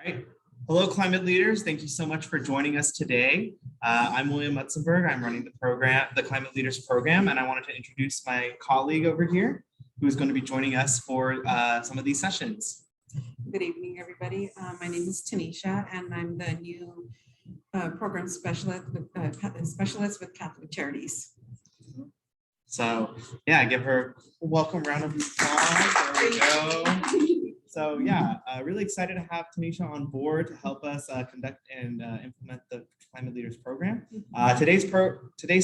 Right. Hello, climate leaders. Thank you so much for joining us today. I'm William Mutzenberg. I'm running the program, the Climate Leaders Program, and I wanted to introduce my colleague over here, who is going to be joining us for some of these sessions. Good evening, everybody. My name is Tanisha, and I'm the new program specialist with Catholic Charities. So yeah, give her a welcome round of applause. There we go. So yeah, really excited to have Tanisha on board to help us conduct and implement the Climate Leaders Program. Today's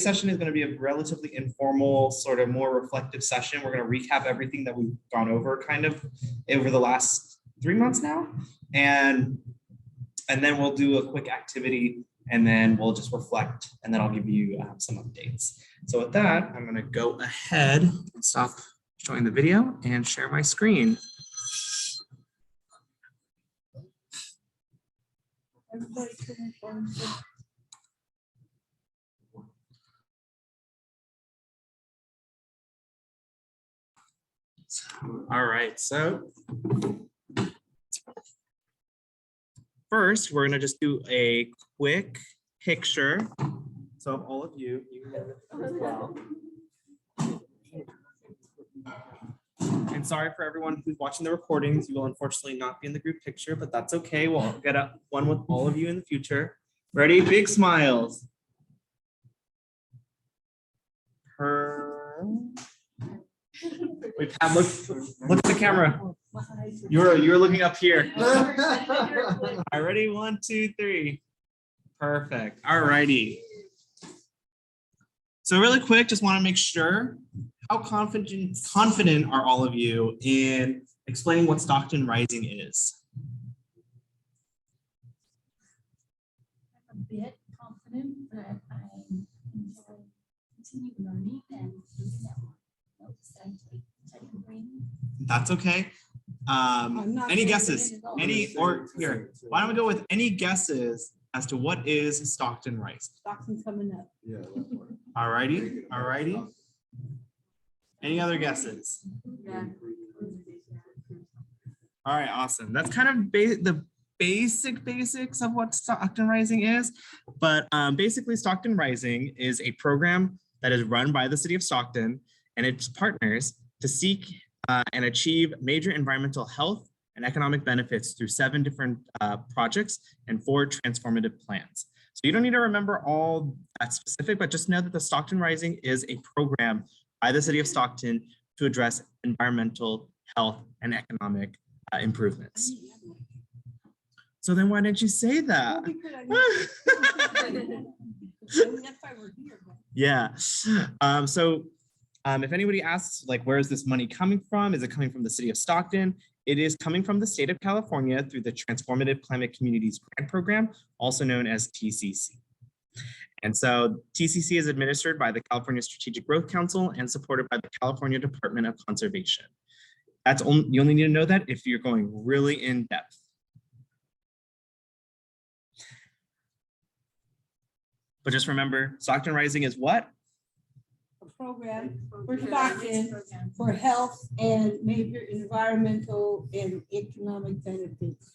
session is going to be a relatively informal, sort of more reflective session. We're going to recap everything that we've gone over kind of over the last 3 months now. And then we'll do a quick activity and then we'll just reflect and then I'll give you some updates. So with that, I'm going to go ahead and stop showing the video and share my screen. All right, so first we're going to just do a quick picture. So of all of you, as well. And sorry for everyone who's watching the recordings. You will unfortunately not be in the group picture, but that's okay. We'll get one with all of you in the future. Ready? Big smiles. Wait, Pat, look at the camera. You're looking up here. All right, ready? 1, 2, 3. Perfect. All righty. So really quick, just want to make sure, how confident are all of you in explaining what Stockton Rising is? I'm a bit confident, but I enjoy continuing learning and using that notes that I can bring. That's okay. Any guesses? Why don't we go with any guesses as to what is Stockton Rising? Stockton's coming up. Yeah. All righty. Any other guesses? Yeah. All right, awesome. That's kind of the basics of what Stockton Rising is. But basically, Stockton Rising is a program that is run by the city of Stockton and its partners to seek and achieve major environmental health and economic benefits through 7 different projects and 4 transformative plans. So you don't need to remember all that specific, but just know that the Stockton Rising is a program by the city of Stockton to address environmental, health, and economic improvements. So then why didn't you say that? Yeah. If anybody asks, like, where is this money coming from? Is it coming from the city of Stockton? It is coming from the state of California through the Transformative Climate Communities Grant Program, also known as TCC. And so TCC is administered by the California Strategic Growth Council and supported by the California Department of Conservation. You only need to know that if you're going really in depth. But just remember, Stockton Rising is what? A program for Stockton for health and major environmental and economic benefits.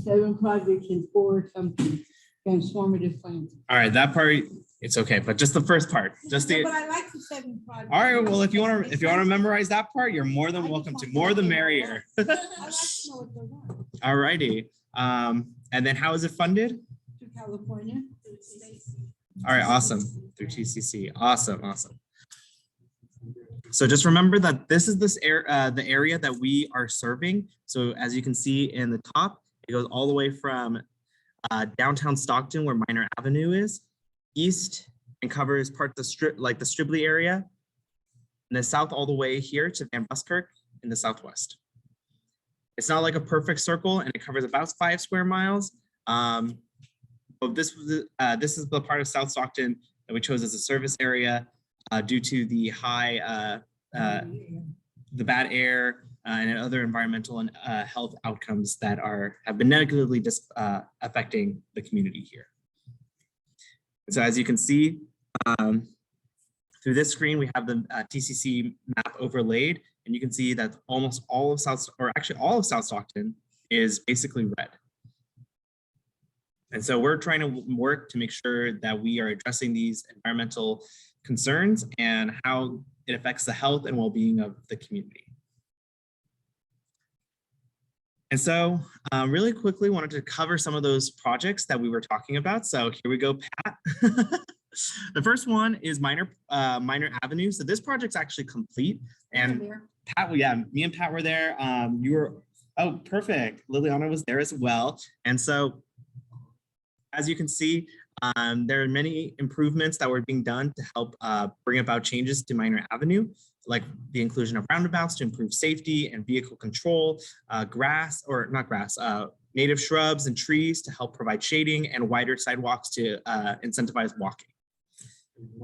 7 projects and 4 something transformative plans. All right, that part, it's okay, but just the first part, just the. But I like the 7 projects. All right, well, if you want to memorize that part, you're more than welcome to. More the merrier. I like to know what they're on. All righty, and then how is it funded? To California. All right, awesome. Through TCC, awesome. So just remember that this is the area that we are serving. So as you can see in the top, it goes all the way from downtown Stockton, where Minor Avenue is, east, and covers parts of the strip, like the Stribley area, and then south all the way here to Van Buskirk in the southwest. It's not like a perfect circle, and it covers about 5 square miles. But this is the part of South Stockton that we chose as a service area due to the high, the bad air and other environmental and health outcomes that have been negatively affecting the community here. And so as you can see, through this screen, we have the TCC map overlaid, and you can see that almost all of all of South Stockton is basically red. And so we're trying to work to make sure that we are addressing these environmental concerns and how it affects the health and well-being of the community. And so really quickly wanted to cover some of those projects that we were talking about. So here we go, Pat. The first one is Minor Avenue. So this project's actually complete. And Pat, well, yeah, me and Pat were there. You were, oh, perfect. Liliana was there as well. And so as you can see, there are many improvements that were being done to help bring about changes to Minor Avenue, like the inclusion of roundabouts to improve safety and vehicle control, native shrubs and trees to help provide shading, and wider sidewalks to incentivize walking.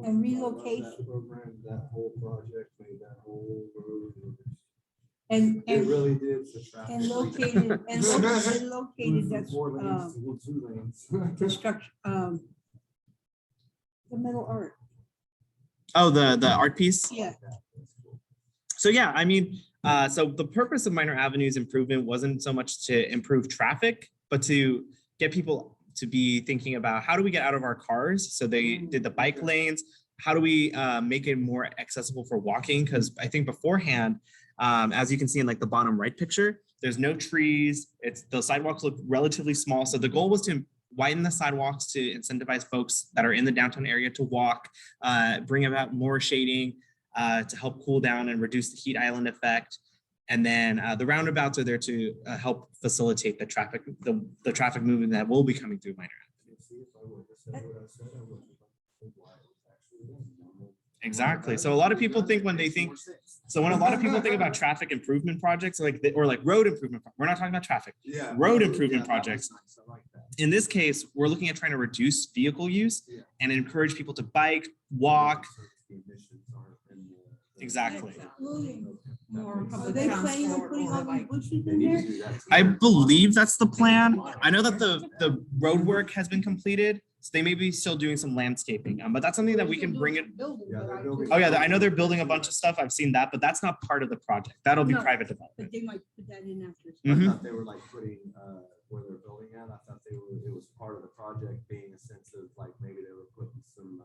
And relocation. That whole project made that whole road. And It really did. and located that's construction, the metal art. Oh, the art piece? Yeah. So yeah, I mean, so the purpose of Minor Avenue's improvement wasn't so much to improve traffic, but to get people to be thinking about how do we get out of our cars? So they did the bike lanes. How do we make it more accessible for walking? Because I think beforehand, as you can see in like the bottom right picture, there's no trees. The sidewalks look relatively small. So the goal was to widen the sidewalks to incentivize folks that are in the downtown area to walk, bring about more shading to help cool down and reduce the heat island effect. And then the roundabouts are there to help facilitate the traffic movement that will be coming through Minor Avenue. Exactly. So a lot of people think when a lot of people think about traffic improvement projects, or like road improvement, we're not talking about traffic. Yeah. Road improvement projects. Nice. I like that. In this case, we're looking at trying to reduce vehicle use and encourage people to bike, walk. Exactly. More Are public they planning on transport putting or all like. these bushes in there? I believe that's the plan. I know that the road work has been completed, so they may be still doing some landscaping, but that's something that we can bring it. Oh yeah, I know they're building a bunch of stuff. I've seen that, but that's not part of the project. That'll be No, private development. But they might put that in after. Mhm. I thought they were like putting where they're building at. I thought it was part of the project being a sense of like maybe they were putting some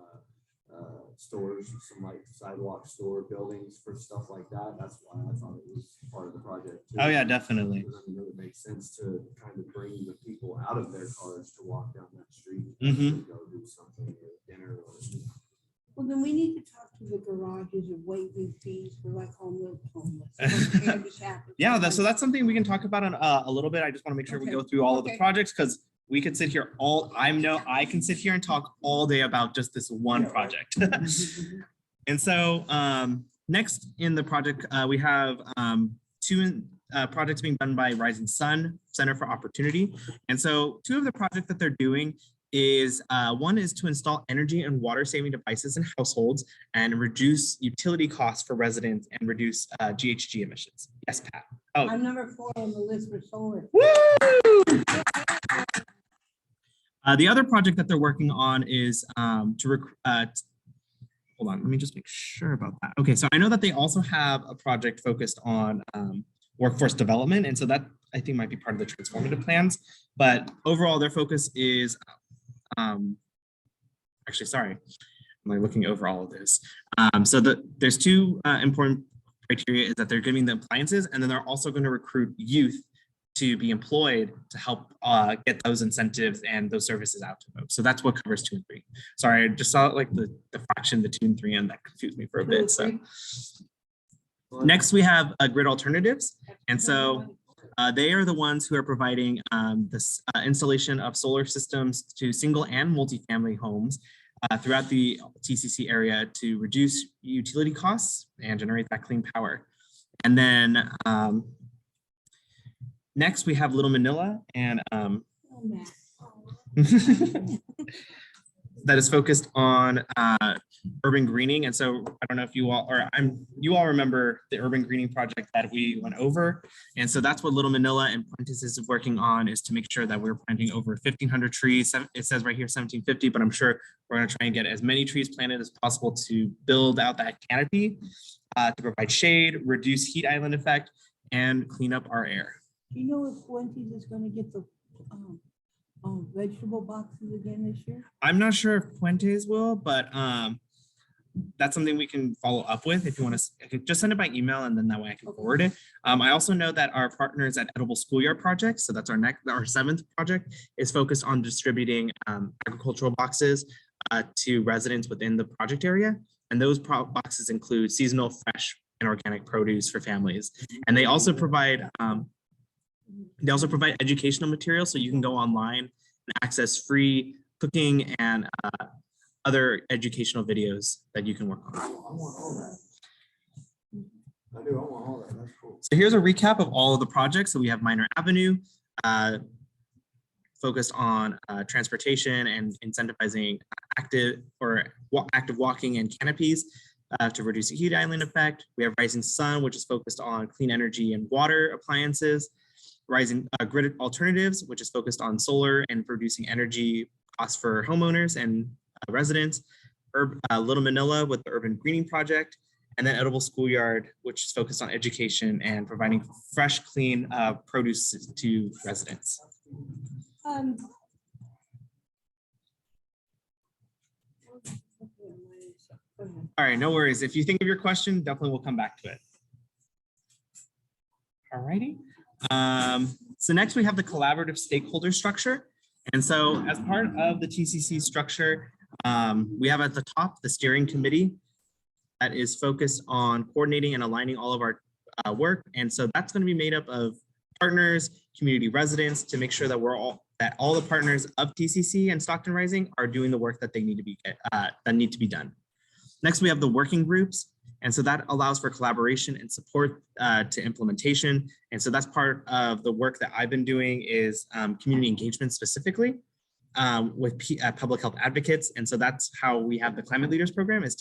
stores, some like sidewalk store buildings for stuff like that. That's why I thought it was part of the project too. Oh yeah, definitely. Because, I mean, it would make sense to kind of bring the people out of their cars to walk down that street. Mhm. Go do something, or dinner or. Well, then we need to talk to the garages and waiving fees for like homeless. Yeah, so that's something we can talk about in a little bit. I just want to make sure we go through all of the Okay. projects because we could sit here I can sit here and talk all day about just this one project. And so next in the project, we have two projects being done by Rising Sun Center for Opportunity. And so two of the projects that they're doing is one is to install energy and water saving devices in households and reduce utility costs for residents and reduce GHG emissions. Yes, Pat. Oh, I'm number 4 on the list for solar. woo! The other project that they're working on is hold on, let me just make sure about that. Okay, so I know that they also have a project focused on workforce development. And so that I think might be part of the transformative plans, but overall their focus is, actually, sorry, I'm like looking over all of this. So there's two important criteria is that they're giving the appliances, and then they're also going to recruit youth to be employed to help get those incentives and those services out to folks. So that's what covers 2 and 3. Sorry, I just saw like the fraction, the 2 and 3, and that confused me for a bit. So next we have grid alternatives. And so they are the ones who are providing this installation of solar systems to single and multifamily homes throughout the TCC area to reduce utility costs and generate that clean power. And then next, we have Little Manila, and that is focused on urban greening. And so I don't know if you all, you all remember the urban greening project that we went over. And so that's what Little Manila and Prentice is working on, is to make sure that we're planting over 1,500 trees. It says right here 1,750, but I'm sure we're going to try and get as many trees planted as possible to build out that canopy to provide shade, reduce heat island effect, and clean up our air. Do you know if Fuentes is going to get the vegetable boxes again this year? I'm not sure if Puentes will, but that's something we can follow up with if you want to just send it by email, and then that way I can forward it. I also know that our partners at Edible Schoolyard Project, so that's our seventh project, is focused on distributing agricultural boxes to residents within the project area. And those boxes include seasonal, fresh, and organic produce for families. And they also provide educational materials, so you can go online and access free cooking and other educational videos that you can work on. I want all that. I do, I want all that, that's cool. So here's a recap of all of the projects. So we have Minor Avenue, focused on transportation and incentivizing active walking and canopies to reduce the heat island effect. We have Rising Sun, which is focused on clean energy and water appliances. Rising Grid Alternatives, which is focused on solar and producing energy costs for homeowners and residents. Little Manila with the Urban Greening Project, and then Edible Schoolyard, which is focused on education and providing fresh, clean produce to residents. All right, no worries. If you think of your question, definitely we'll come back to it. All righty. So next we have the collaborative stakeholder structure. And so as part of the TCC structure, we have at the top the steering committee that is focused on coordinating and aligning all of our work. And so that's going to be made up of partners, community residents, to make sure that all the partners of TCC and Stockton Rising are doing the work that they need to be done. Next, we have the working groups. And so that allows for collaboration and support to implementation. And so that's part of the work that I've been doing is community engagement specifically with public health advocates. And so that's how we have the Climate Leaders program, is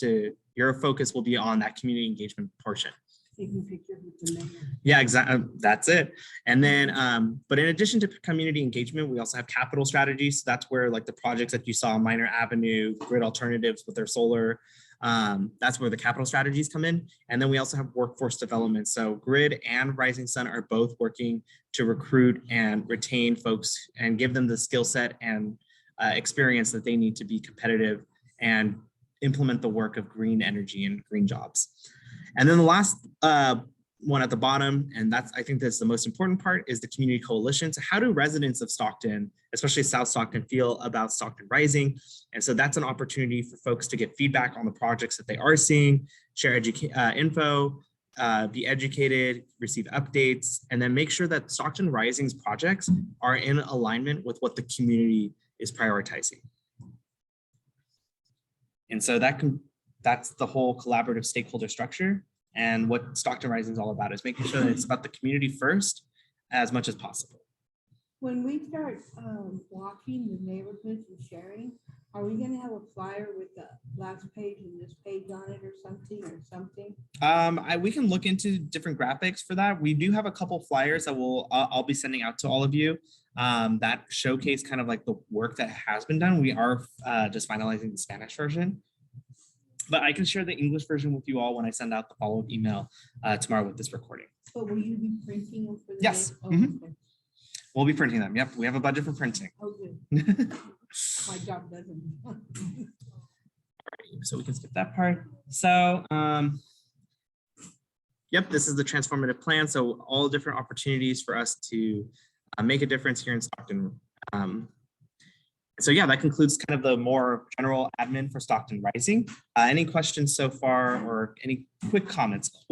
your focus will be on that community engagement portion. Taking pictures with the mayor. Yeah, exactly. That's it. And then, but in addition to community engagement, we also have capital strategies. So that's where like the projects that you saw, Minor Avenue, Grid Alternatives with their solar, that's where the capital strategies come in. And then we also have workforce development. So Grid and Rising Sun are both working to recruit and retain folks and give them the skill set and experience that they need to be competitive and implement the work of green energy and green jobs. And then the last one at the bottom, and I think that's the most important part, is the community coalition. So how do residents of Stockton, especially South Stockton, feel about Stockton Rising? And so that's an opportunity for folks to get feedback on the projects that they are seeing, share info, be educated, receive updates, and then make sure that Stockton Rising's projects are in alignment with what the community is prioritizing. And so that's the whole collaborative stakeholder structure. And what Stockton Rising is all about is making sure that it's about the community first as much as possible. When we start walking the neighborhoods and sharing, are we gonna have a flyer with the last page and this page on it or something? We can look into different graphics for that. We do have a couple flyers that I'll be sending out to all of you that showcase kind of like the work that has been done. We are just finalizing the Spanish version, but I can share the English version with you all when I send out the follow-up email tomorrow with this recording. But will you be printing them for the Yes. day? Oh, okay. We'll be printing them. Yep, we have a budget for printing. Oh, good. My job doesn't. So we can skip that part. So, yep, this is the transformative plan. So all different opportunities for us to make a difference here in Stockton. So yeah, that concludes kind of the more general admin for Stockton Rising. Any questions so far, or any quick comments? So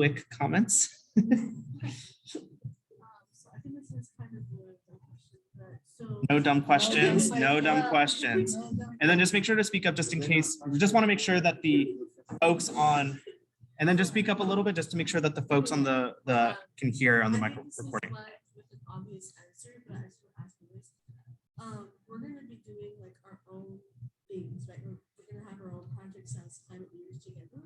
I think this is kind of a dumb question, but so. No dumb questions, no dumb questions. And then just make sure to speak up just in case. We just want to make sure that the folks on, and then just speak up a little bit just to make sure that the folks on the can hear on the micro recording. With an obvious answer, but I just want to ask you this. We're gonna be doing like our own things, right? We're gonna have our own projects as climate leaders together.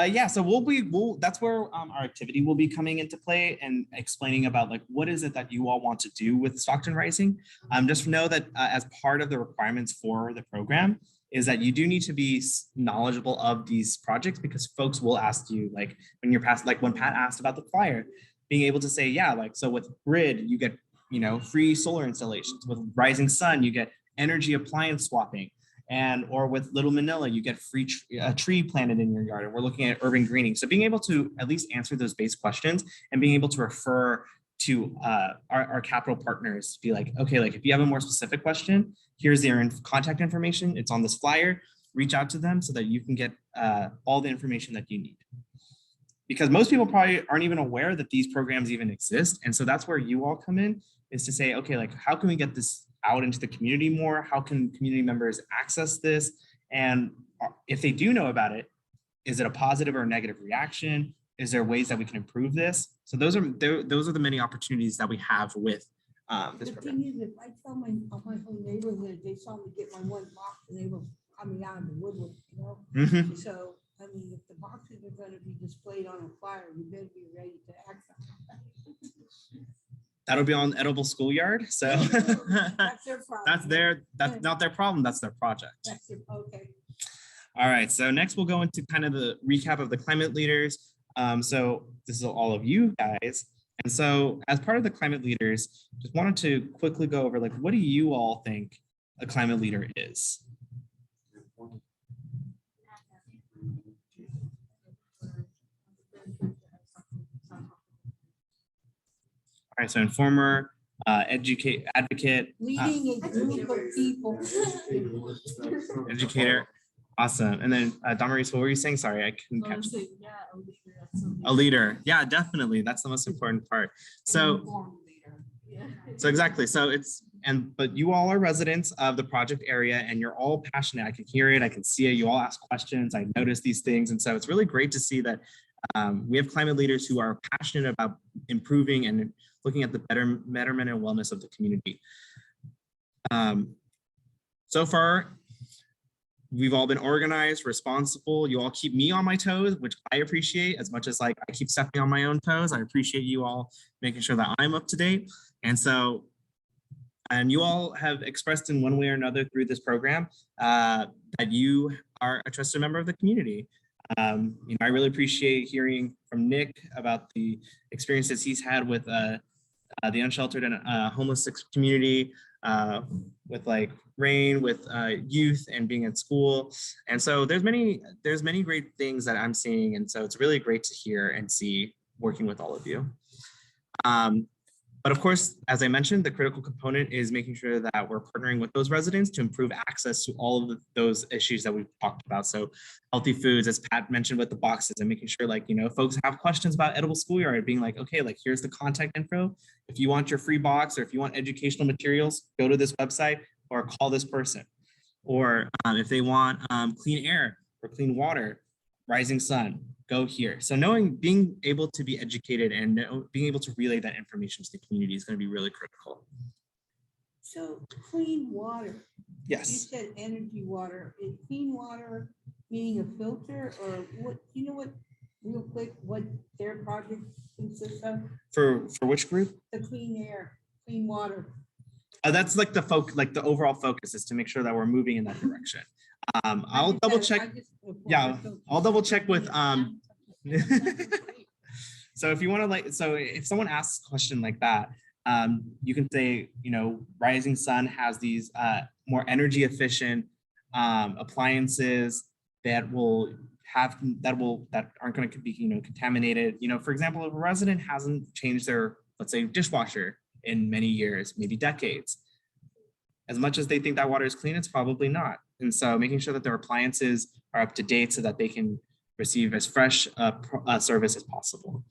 Yeah, so that's where our activity will be coming into play and explaining about like what is it that you all want to do with Stockton Rising. Just know that as part of the requirements for the program is that you do need to be knowledgeable of these projects, because folks will ask you, like when you're past, like when Pat asked about the flyer, being able to say, yeah, like so with Grid you get free solar installations. With Rising Sun, you get energy appliance swapping. And or with Little Manila, you get a tree planted in your yard. And we're looking at urban greening. So being able to at least answer those base questions and being able to refer to our capital partners, be like, okay, like if you have a more specific question, here's their contact information. It's on this flyer. Reach out to them so that you can get all the information that you need. Because most people probably aren't even aware that these programs even exist. And so that's where you all come in, is to say, okay, like how can we get this out into the community more? How can community members access this? And if they do know about it, is it a positive or a negative reaction? Is there ways that we can improve this? So those are the many opportunities that we have with this The program. thing is, if I tell my whole neighborhood, they saw me get my one box and they were coming out of the woodwork, you know? Mhm. So, I mean, if the boxes are gonna be displayed on a flyer, we better be ready to act on it. That'll be on Edible Schoolyard. So That's their problem. that's not their problem, that's their project. That's their, okay. All right, so next we'll go into kind of the recap of the climate leaders. So this is all of you guys. And so as part of the climate leaders, just wanted to quickly go over, like, what do you all think a climate leader is? All right, so informer, advocate, Leading a group of people. educator. Awesome. And then Damaris, what were you saying? Sorry, I couldn't catch. Yeah, a leader. That's something. A leader. Yeah, definitely. That's the most important part. So Informed leader. Yeah. So exactly. So but you all are residents of the project area and you're all passionate. I can hear it. I can see it. You all ask questions. I notice these things. And so it's really great to see that we have climate leaders who are passionate about improving and looking at the betterment and wellness of the community. So far, we've all been organized, responsible. You all keep me on my toes, which I appreciate as much as like I keep stepping on my own toes. I appreciate you all making sure that I'm up to date. And so, and you all have expressed in one way or another through this program that you are a trusted member of the community. I really appreciate hearing from Nick about the experiences he's had with the unsheltered and homeless community, with like Rain, with youth and being at school. And so there's many great things that I'm seeing. And so it's really great to hear and see working with all of you. But of course, as I mentioned, the critical component is making sure that we're partnering with those residents to improve access to all of those issues that we've talked about. So healthy foods, as Pat mentioned with the boxes, and making sure like, folks have questions about Edible Schoolyard, being like, okay, like here's the contact info. If you want your free box or if you want educational materials, go to this website or call this person. Or if they want clean air or clean water, rising sun, go here. So being able to be educated and being able to relay that information to the community is going to be really critical. So clean water. You Yes. said energy water. Is clean water meaning a filter or what? You know what? Real quick, what their project consists of? For which group? The clean air, clean water. That's like the overall focus is to make sure that we're moving in that direction. I'll double check. Yeah, I'll double check with so if you want to so if someone asks a question like that, you can say, Rising Sun has these more energy efficient appliances that aren't going to be contaminated. For example, if a resident hasn't changed their, let's say, dishwasher in many years, maybe decades, as much as they think that water is clean, it's probably not. And so making sure that their appliances are up to date so that they can receive as fresh a service as possible.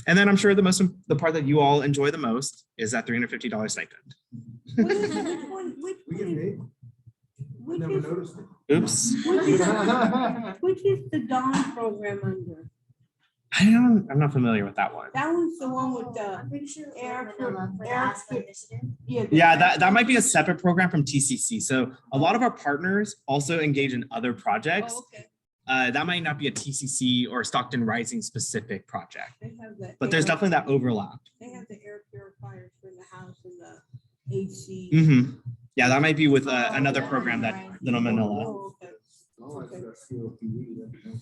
And then I'm sure the part that you all enjoy the most is that $350 stipend. We get paid. Which Never is, noticed it. Oops. which is the Dawn program under? I'm not familiar with that one. That one's the one with the, I'm pretty sure. air For the air asthma fit- initiative. Yeah, that might be a separate program from TCC. So a lot of our partners also engage in other projects. Oh, okay. That might not be a TCC or Stockton Rising specific project, They have the but there's air- definitely that overlap. They have the air purifiers for the house and the AC. Yeah, that might be with another program that Little Manila. Oh, okay. Oh, that's COPD, that's-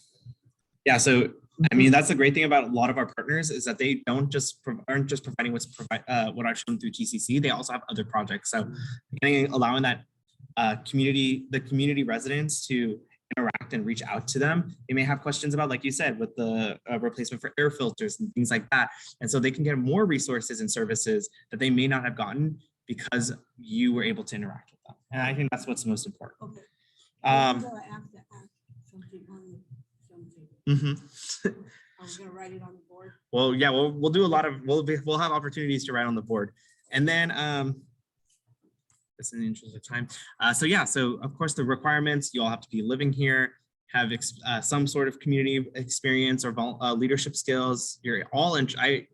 Yeah, so I mean, that's the great thing about a lot of our partners is that they aren't just providing what I've shown through TCC. They also have other projects. So allowing that the community residents to interact and reach out to them. They may have questions about, like you said, with the replacement for air filters and things like that. And so they can get more resources and services that they may not have gotten because you were able to interact with them. And I think that's what's most important. Okay. Um, So I have to ask something on something. mhm. I'm gonna write it on the board. Well, yeah, we'll do a lot of, we'll have opportunities to write on the board. And then, just in the interest of time. So yeah, so of course the requirements, you all have to be living here, have some sort of community experience or leadership skills. You're all, I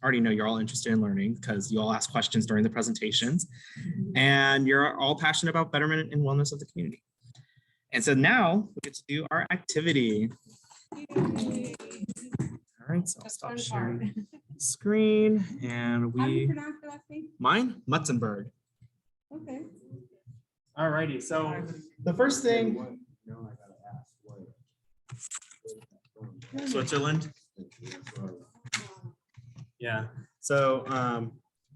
already know you're all interested in learning because you all ask questions during the presentations, and you're all passionate about betterment and wellness of the community. And so now we get to do our activity. All right, so I'll stop sharing the screen and How do you we, pronounce the last name? mine, Mutzenberg. Okay. All righty, so the first thing, No, I gotta ask what. Switzerland. Yeah, so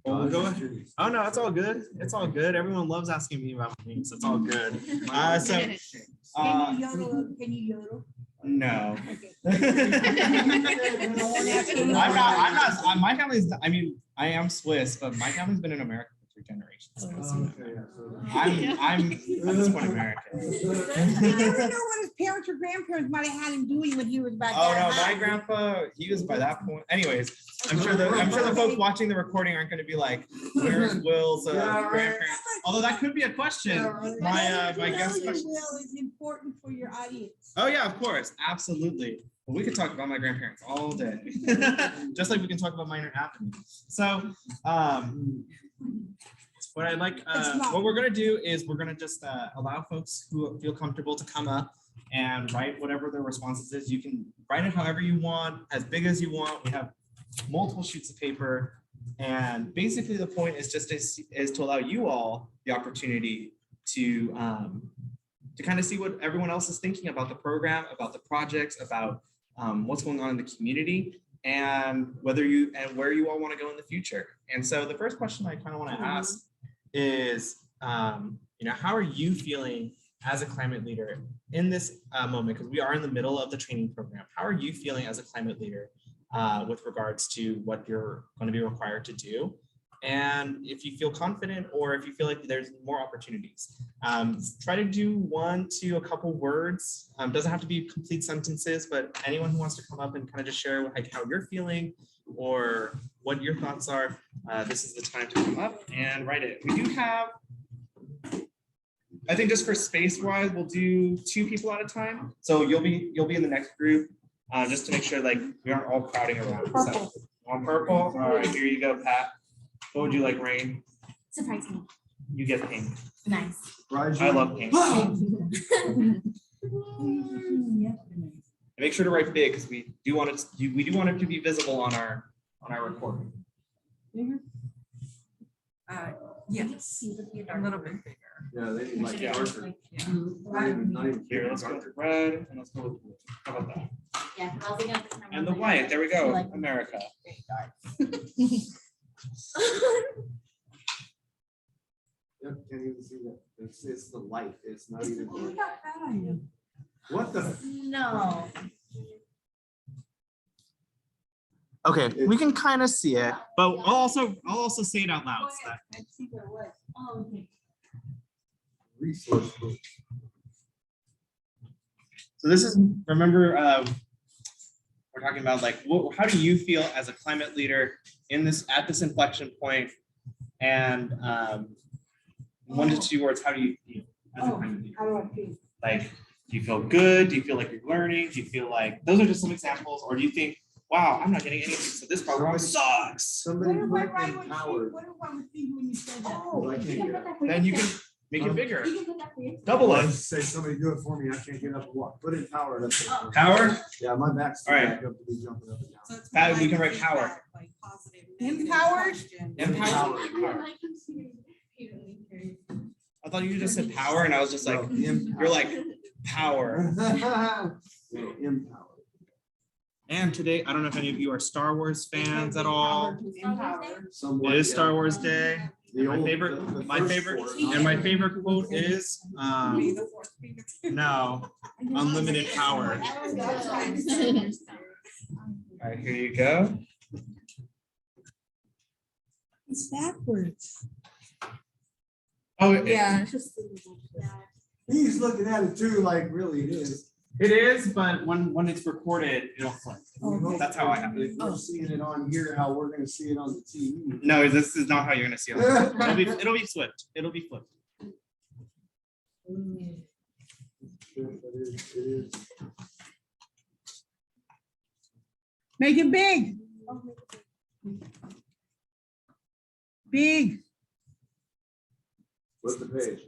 well, we'll go. Oh no, it's all good. It's all good. Everyone loves asking me about things. It's all good. Can you yodel? Can you yodel? No. Okay. My family's, I mean, I am Swiss, but my family's been in America for 3 generations. I'm at this point American. You never know what his parents or grandparents might have had him doing when he was back Oh there. no, my grandpa, he was by that point. Anyways, I'm sure the folks watching the recording aren't going to be like, where's Will's grandparents? Although that could be a question. My guest question. Will is important for your audience. Oh yeah, of course, absolutely. Well, we could talk about my grandparents all day, just like we can talk about Minor Avenue. So, what I'd like, what we're gonna do is we're gonna just allow folks who feel comfortable to come up and write whatever their responses is. You can write it however you want, as big as you want. We have multiple sheets of paper, and basically the point is just is to allow you all the opportunity to kind of see what everyone else is thinking about the program, about the projects, about what's going on in the community, and where you all want to go in the future. And so the first question I kind of want to ask is, how are you feeling as a climate leader in this moment? Because we are in the middle of the training program. How are you feeling as a climate leader with regards to what you're going to be required to do? And if you feel confident, or if you feel like there's more opportunities, try to do 1 to a couple words. Doesn't have to be complete sentences, but anyone who wants to come up and kind of just share like how you're feeling or what your thoughts are, this is the time to come up and write it. We do have, I think just for space wise, we'll do 2 people at a time. So you'll be in the next group, just to make sure like we aren't all crowding around. So on purple. All right, here you go, Pat. What would you like, Rain? Surprise me. You get pink. Nice. I love pink. Make sure to write big because we do want it to be visible on our recording. Yes, a little bit bigger. Yeah, they need like Yeah. darker. Not even Here, let's go with red and let's go with blue. How about that? Yeah, I was looking at the camera. And the white. There we go. Like- America. Yep, can't even see that. It's the light. It's not even. Look how fat I am. What the? No. Okay, we can kind of see it, but I'll also say it out loud. So that, I see the what? Oh, okay. Resource book. so this is, remember, we're talking about like, how do you feel as a climate leader at this inflection point? And 1 to 2 words, how do you feel as a climate leader? How do I feel? Like, do you feel good? Do you feel like you're learning? Do you feel like, those are just some examples, or do you think, wow, I'm not getting anything, so this program sucks? Somebody What put do I write empowered. what do I was thinking when you said that? Oh, I can't get up. Then you can make it bigger. You can put that for you. Double Well, I it. just say somebody do it for me. I can't get up and walk. Put empowered. That's it. Oh. Power? Yeah, my back's too All right. back up to be jumping up and down. So it's Pat, more we can like write power. feedback, like positive, negative Empowered? question. Empowered. I thought you just said power, and I was just like, No, you're like power. No, empowered. And today, I don't know if any of you are Star Wars fans at all. Somewhat, It is yeah. Star Wars Day. The My old- favorite, the my first favorite, four, and my favorite quote is, no, unlimited power. All right, here you go. It's backwards. Oh, Yeah, it's just. He's looking at it too, like really it is. it is, but when it's recorded, it'll flip. That's how I have it. If we're seeing it on here, how we're gonna see it on the TV. No, this is not how you're gonna see it. It'll be flipped. It'll be flipped. It is. Make it big. Big. Flip the page.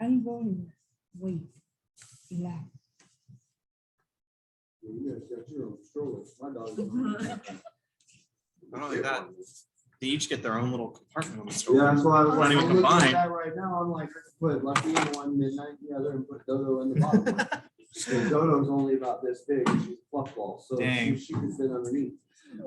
I ain't going. Wait. Relax. You guys got your own stroller. My dog. Not only that, they each get their own little compartment on the Yeah, store. that's why I was Not like, even I'm looking at combined. that right now. I'm like, put Lucky in one, Midnight in the other, and put Dodo in the bottom. one. And Dodo's only about this big. She's a fluff ball, so Dang. she can fit underneath.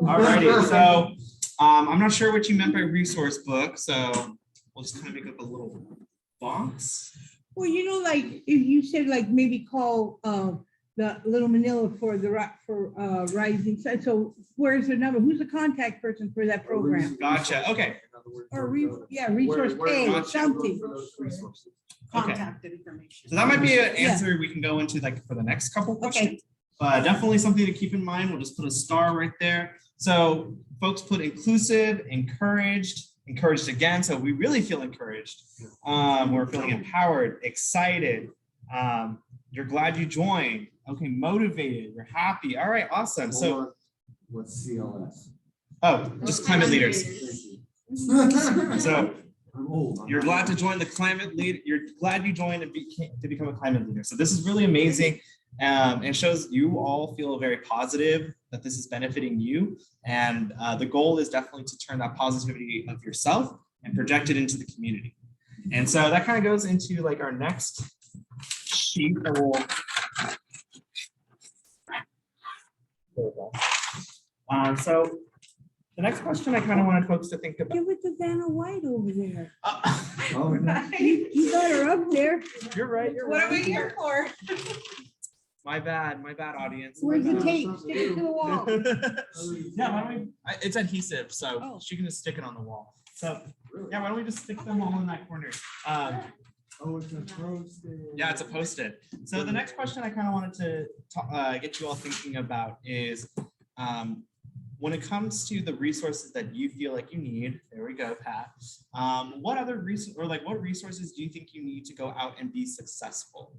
Alrighty, so I'm not sure what you meant by resource book, so we'll just kind of make up a little box. Well, you know, like if you said like maybe call the Little Manila for the Rising Sun. So where's the number? Who's the contact person for that program? Gotcha, okay. Or resource pay or something. Contact information. So that might be an answer we can go into like for the next couple questions. But definitely something to keep in mind. We'll just put a star right there. So folks put inclusive, encouraged again. So we really feel encouraged. We're feeling empowered, excited. You're glad you joined. Okay, motivated. You're happy. All right, awesome. So, What's CLS? oh, just climate leaders. So I'm old. I'm you're not- glad to join the climate lead. You're glad you joined to become a climate leader. So this is really amazing. And shows you all feel very positive that this is benefiting you. And the goal is definitely to turn that positivity of yourself and project it into the community. And so that kind of goes into like our next sheet that we'll. So the next question I kind of wanted folks to think about. Give it to Vanna White over there. Oh, no. You got her up there. You're right. You're What are we right. here for? My bad, audience. Where's the My bad. tape? Stick it to the wall. Yeah, why don't we, it's adhesive, so Oh. she can just stick it on the wall. So, Really? yeah, why don't we just stick them all in that corner? Oh, it's a Post-it. Yeah, it's a Post-it. So the next question I kind of wanted to get you all thinking about is, when it comes to the resources that you feel like you need, there we go, Pat. What other what resources do you think you need to go out and be successful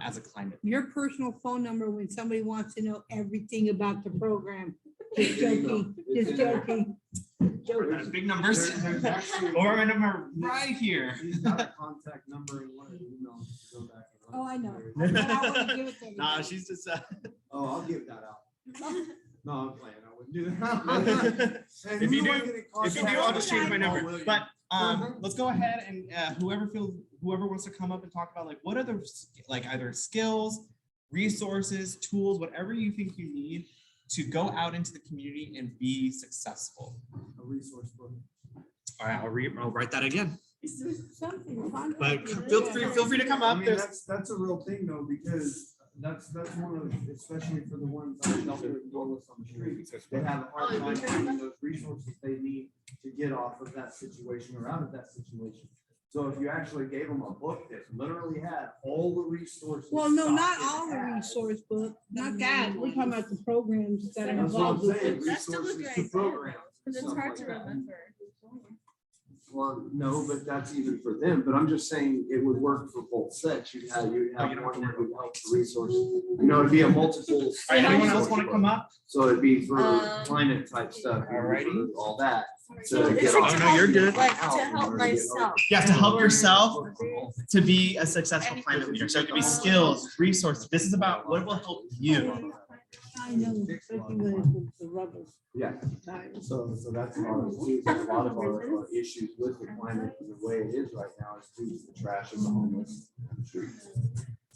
as a climate? Your personal phone number when somebody wants to know everything about the program. Just joking, just joking. There's big numbers. There's actually- Or my number right here. She's got a contact number and one of the emails to go back and. Oh, I know. look. I wouldn't give it to Nah, anybody. she's just. Oh, I'll give that out. No, I'm playing. I wouldn't do that. And If you who do- am I gonna If you do, contact? I'll just change my Oh, number. will you? But let's go ahead and whoever wants to come up and talk about like what are the like either skills, resources, tools, whatever you think you need to go out into the community and be successful. A resource book. All right, I'll write that again. Something. But feel free to come I up. mean, There's that's a real thing though, because that's one of, especially for the ones that are sheltered and homeless on the street. They have a hard time finding those resources they need to get off of that situation or out of that situation. So if you actually gave them a book that literally had all the resources. Well, no, not Stockton all the had, resource book, not that. We're talking about the programs that are That's what I'm involved with saying, it. That's still a resources good to idea, programs. Because it's stuff hard like to that. remember. Well, no, but that's even for them, but I'm just saying it would work for both sets. You'd have you don't have one to that would help the resources. You know, it'd be a multiple. all right, anyone else want to come up? So it'd be for Um, climate type stuff. it'd be for all that. So To it's get like off- to no, you're good. help, like to help myself. Yeah, to help Or- yourself to be a successful climate leader. So it could be skills, resources. This is about what will help you. I know, especially when it's the rubber Yeah, time. so that's our, a lot of our issues with the climate, the way it is right now is due to the trash and the homeless.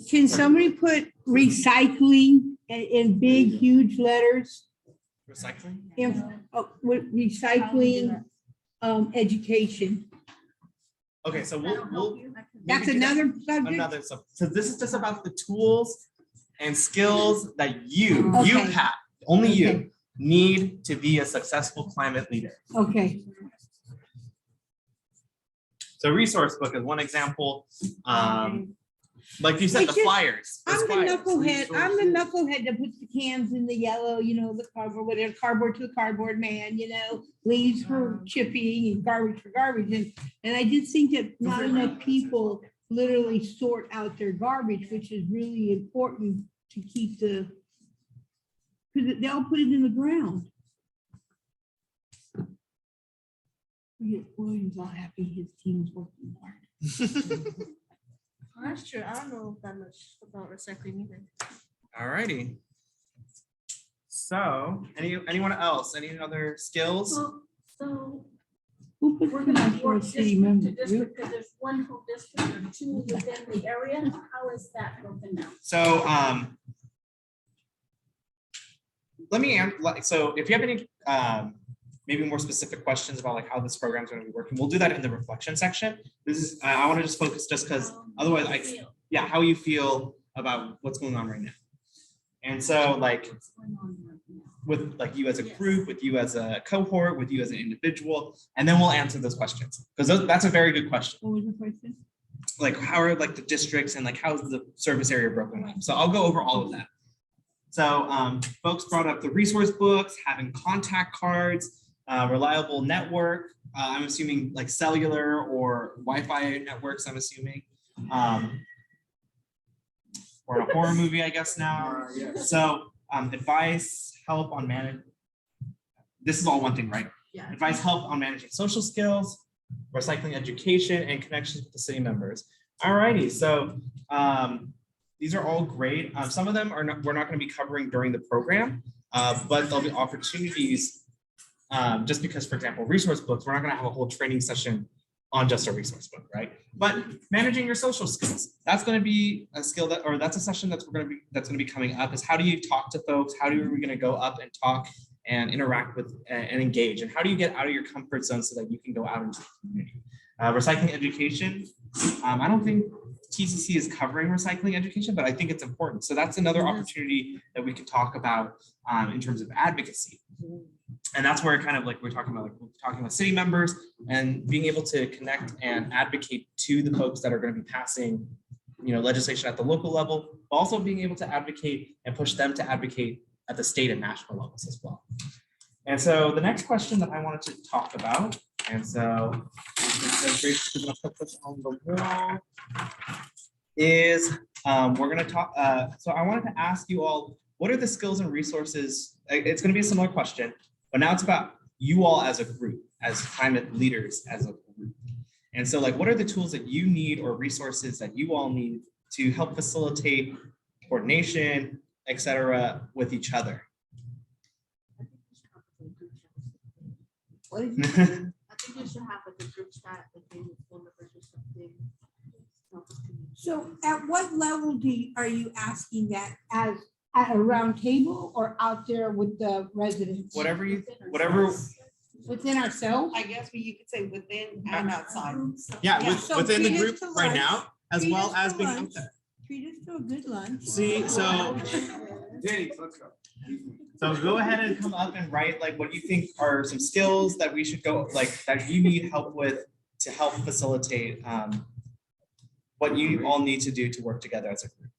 Can somebody put recycling in big, huge letters? Recycling? With recycling, education. Okay, so we'll That's maybe do that another subject? another sub. So this is just about the tools and skills that you, Okay. Pat, only you Okay. need to be a successful climate leader. Okay, So resource book is one example. Like you said, It's the just- flyers. those I'm the flyers. knucklehead that puts the cans in the yellow, the cardboard, whatever, cardboard to the cardboard man, leaves for chipping and garbage for garbage. And I just think that not enough people literally sort out their garbage, which is really important to keep because they'll put it in the ground. William's all happy his team's working hard. Well, that's true. I don't know that much about recycling either. Alrighty. So, anyone else? Any other skills? So Who puts we're it gonna on for a work city district member? to district, because there's one whole district or two within the area. How is that broken down? So, let me so if you have any maybe more specific questions about like how this program is going to be working, we'll do that in the reflection section. This is I want to just focus just because otherwise yeah, how you feel about what's going on right now. And so like What's going on right now? with like you as a Yes. group, with you as a cohort, with you as an individual, and then we'll answer those questions because that's a very good question. What was the question? Like how are like the districts and like how's the service area broken up? So I'll go over all of that. So folks brought up the resource books, having contact cards, reliable network. I'm assuming like cellular or Wi-Fi networks, I'm assuming. Or a horror movie, I guess now. Yes. So advice, help on manage. This is all one thing, right? Yeah. Advice, help on managing social skills, recycling education, and connections with the city members. Alrighty, so these are all great. Some of them we're not going to be covering during the program, but there'll be opportunities. Just because, for example, resource books, we're not going to have a whole training session on just a resource book, right? But managing your social skills, that's going to be a skill that's a session that's going to be coming up. Is how do you talk to folks? How are we going to go up and talk and interact with and engage? And how do you get out of your comfort zone so that you can go out into the community? Recycling education. I don't think TCC is covering recycling education, but I think it's important. So that's another opportunity that we can talk about in terms of advocacy. And that's where kind of like we're talking about city members and being able to connect and advocate to the folks that are going to be passing, legislation at the local level, but also being able to advocate and push them to advocate at the state and national levels as well. And so the next question that I wanted to talk about, and so Grace is going to put this on the wall, is we're going to talk. So I wanted to ask you all, what are the skills and resources? It's going to be a similar question, but now it's about you all as a group, as climate leaders as a group. And so like, what are the tools that you need or resources that you all need to help facilitate coordination, et cetera, with each other? What is I think you should have like a group chat, like maybe phone numbers or something. So at what level are you asking that, as at a round table or out there with the residents? Whatever. Within ourselves? I guess you could say within and outside. Yeah, Yeah, so within the treat us group to right lunch. now, as Treat well us as to being out lunch. there. Treat us to a good lunch. See, so Denny, let's go. go ahead and come up and write like what you think are some skills that we should go like that you need help with to help facilitate what you all need to do to work together as a group.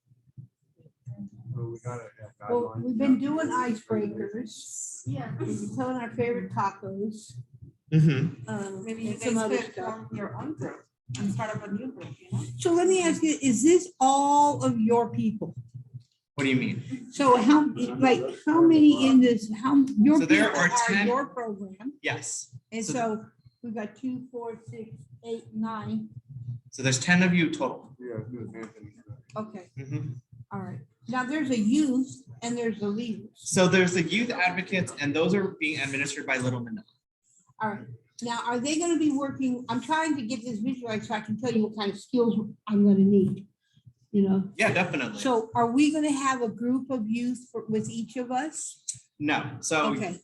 Well, we gotta have Well, guidelines. we've been doing icebreakers. Yeah. We've been telling our favorite tacos. Maybe you and some guys other could stuff. form your own group and start up a new group, So let me ask you, is this all of your people? What do you mean? So how many in this, your So there people are are 10 your program? Yes. And So- so we've got 2, 4, 6, 8, 9. So there's 10 of you total. Yeah, do it, Anthony. Okay, Mhm. all right. Now there's a youth and there's the leaders. So there's the youth advocates, and those are being administered by Little Manila. All right. Now, are they gonna be working? I'm trying to get this visualized so I can tell you what kind of skills I'm gonna need, you know? Yeah, definitely. So are we gonna have a group of youth with each of us? No, so Okay,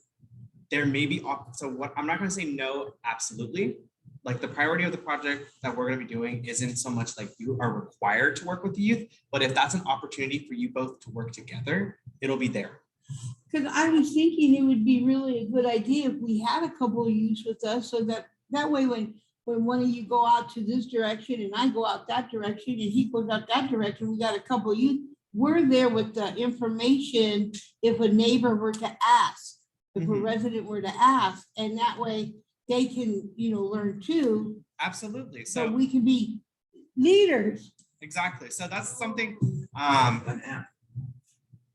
there may be, so what, I'm not gonna say no, absolutely. Like the priority of the project that we're gonna be doing isn't so much like you are required to work with the youth, but if that's an opportunity for you both to work together, it'll be there. because I was thinking it would be really a good idea if we had a couple of youths with us, so that way when one of you go out to this direction and I go out that direction and he goes out that direction, we got a couple of youth, we're there with the information if a neighbor were to ask, if a Mhm. resident were to ask, and that way they can, learn too, Absolutely, so so, we can be leaders. exactly, so that's something,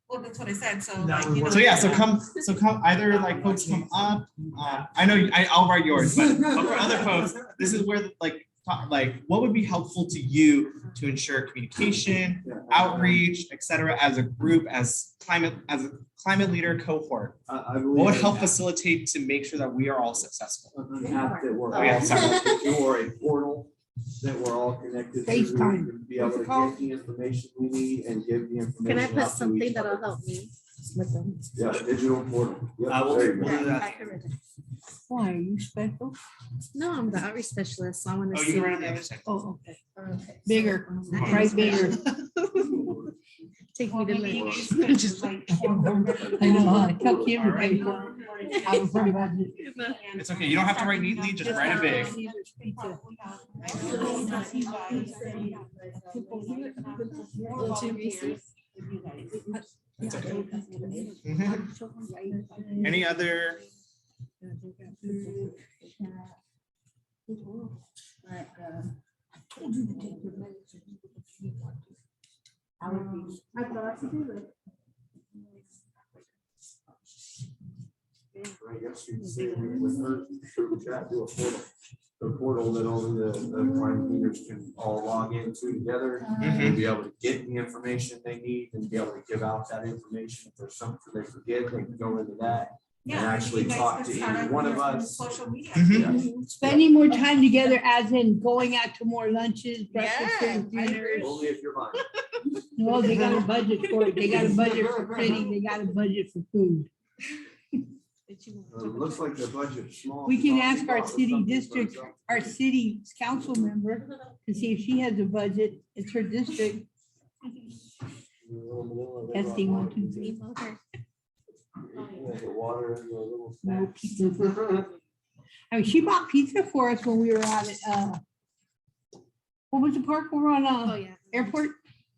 Well, that's what I said, so That like, would you know. work. so yeah, so come, either like folks come up, I know, I'll write yours, but for other folks, this is where what would be helpful to you to ensure communication, outreach, et cetera, as a group, as a climate leader cohort? I believe. What would help facilitate to make sure that we are all successful? An app that we're Oh, yeah, all sorry. connected to, or a portal that we're all connected to. FaceTime. To be able to get the information we need and give the information. Can I out put to something each that'll other. help me with them? Yeah, digital portal. Yep, We'll- there you we'll go. do that. I can write it. Why, are you special? No, I'm the outreach specialist, so I want Oh, to you see. can write on the other side. Oh, okay. Okay, Bigger, so- right, bigger. Take me to lunch. I know, huh? Tell Kim to pay for it. Out of her budget. It's okay, you don't have to write neatly, just write it big. Pizza. It's okay. Any other, I guess you could say with her, group chat, do a portal. The portal that only the climate leaders can all log into together and be able to get the information they need and be able to give out that information. If there's something they forget, they can go into that and Yeah, actually you guys talk can to start any on one of your us. Social media. Mhm. Spending more time together as in going out to more lunches, breakfasts, Yeah, I dinners. Only if you're buying. No, they got a budget for it. They got a budget for printing. They got a budget for food. It looks like the budget's small. We can ask our Talk about city something for district, itself. our city council member to see if she has a budget. It's her district. Testing, 1, 2, 3. The water and the little No snacks. pizza. I mean, she bought pizza for us when we were out at, what was the park we were on, Oh, yeah. airport?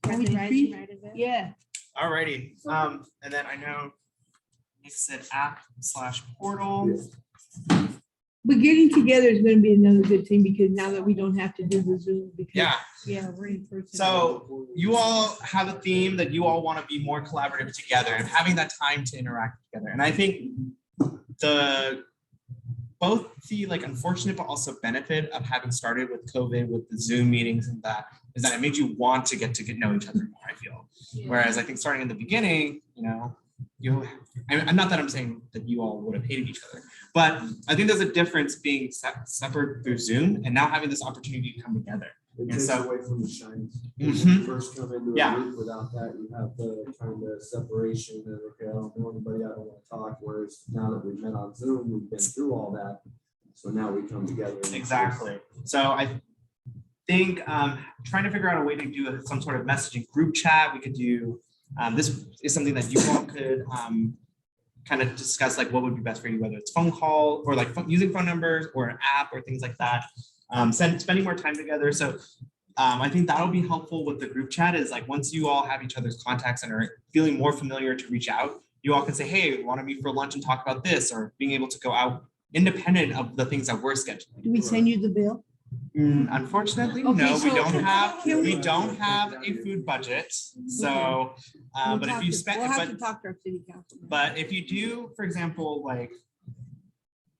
Ride we the did ride, treat? ride of it. Yeah. alrighty, and then I know Nick said app/portal. But getting together is gonna be another good thing because now that we don't have to do the Zoom because. Yeah, Yeah, we're in person. so you all have a theme that you all want to be more collaborative together and having that time to interact together. And I think both the unfortunate but also benefit of having started with COVID with the Zoom meetings and that is that it made you want to get know each other more, I feel. Whereas I think starting in the beginning, I'm not that I'm saying that you all would have hated each other, but I think there's a difference being separate through Zoom and now having this opportunity to come together. It And takes so- away from the shine. Mhm. When you first come into Yeah. a group without that, you have the kind of separation and, okay, I don't know anybody, I don't want to talk. Whereas now that we've met on Zoom, we've been through all that. So now we come together. and- Exactly. So I think trying to figure out a way to do some sort of messaging group chat. We could do, this is something that you all could kind of discuss, like what would be best for you, whether it's phone call or using phone numbers or an app or things like that. Spending more time together. So I think that'll be helpful with the group chat is like once you all have each other's contacts and are feeling more familiar to reach out, you all can say, hey, want to meet for lunch and talk about this, or being able to go out independent of the things that we're scheduling. Do we send you the bill? Unfortunately, Okay, no, we so- don't have, Can we we- don't have a food budget. So, We'll but if talk you to- spend, We'll have to talk to our city council. but if you do, for example,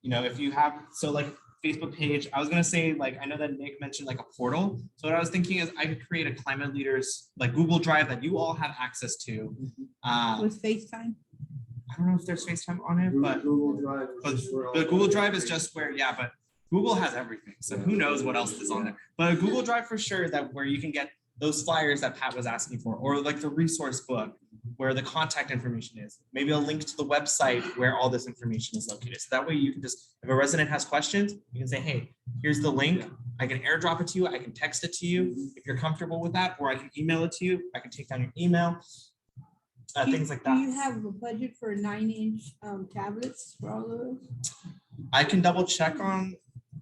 if you have, Facebook page. I was gonna say, like, I know that Nick mentioned like a portal. So what I was thinking is I could create a climate leaders like Google Drive that you all have access to. With FaceTime? I don't know if there's FaceTime on it, but Google Drive. but the Google Drive is just where, yeah, but Google has everything. So who knows what else is on there. But a Google Drive for sure, that where you can get those flyers that Pat was asking for, or like the resource book where the contact information is. Maybe a link to the website where all this information is located. So that way you can just, if a resident has questions, you can say, hey, here's the link. I can airdrop it to you. I can text it to you if you're comfortable with that, or I can email it to you. I can take down your email. Things like that. Do you have a budget for 9-inch tablets for all of us? I can double check on